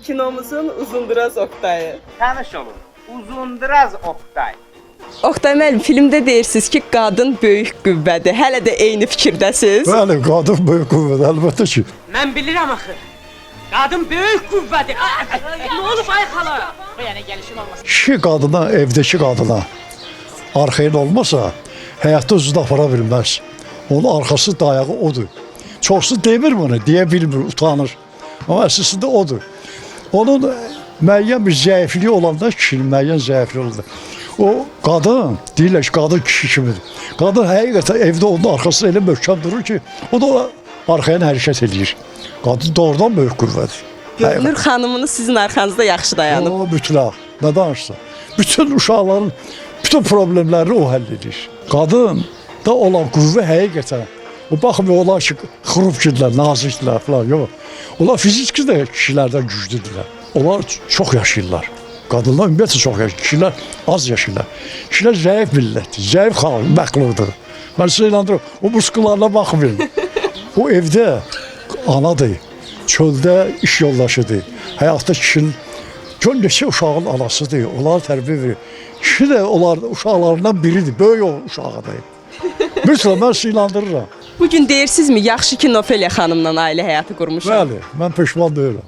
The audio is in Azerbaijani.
kinomuzun Uzunduraz Oktayı. Tanış olun. Uzunduraz Oktay. Oktay müəllim, filmdə deyirsiniz ki, qadın böyük qüvvədir. Hələ də eyni fikirdəsiz. Bəli, qadın böyük qüvvədir, əlbəttə ki. Mən bilirəm axı. Qadın böyük qüvvədir. Nə olub ay xala? Yəni gəlişin olmasın. Kişi qadına, evdəki qadına arxayın olmasa, həyatda özünü apara bilməz. Onun arxası dayağı odur. Çoxsu demir bunu, deyə bilmir, utanır. Amma əslində odur. Onun müəyyən bir zəifliyi olanda, kişinin müəyyən zəifliyi olanda, o qadın, deyirlər ki, qadın kişi kimidir. Qadın həqiqətən evdə onun arxasında elə möhkəm durur ki, o da arxaya hərəkət edir. Qadın doğrudan böyük qüvvədir. Görünür xanımınız sizin arxanızda yaxşı dayanıb. O mütləq, nə danışsa. Bütün uşaqların bütün problemlərini o həll edir. Qadın da olan qüvvə həqiqətən, o baxmıyor onlar ki, xrupkidilər, nazikdilər falan, yox. Onlar fiziki də kişilərdən güclüdürlər. Onlar çox yaşayırlar. Qadınlar ümumiyyətlə çox yaşayır, kişilər az yaşayırlar. Kişilər zəif millətdir, zəif məxluqdur. Mən sizə inandırım, o muskularına baxmayın. O evdə anadır, çöldə iş yoldaşıdır, həyatda kişinin neçə uşağın anasıdır, onları tərbiyə verir. Kişi də onların uşaqlarından biridir, böyük uşağıdır. Mütləq mən sizə inandırıram. Bugün deyirsinizmi, yaxşı ki, Nofeliya xanımla ailə həyatı qurmuşam. Bəli, mən peşman deyirəm.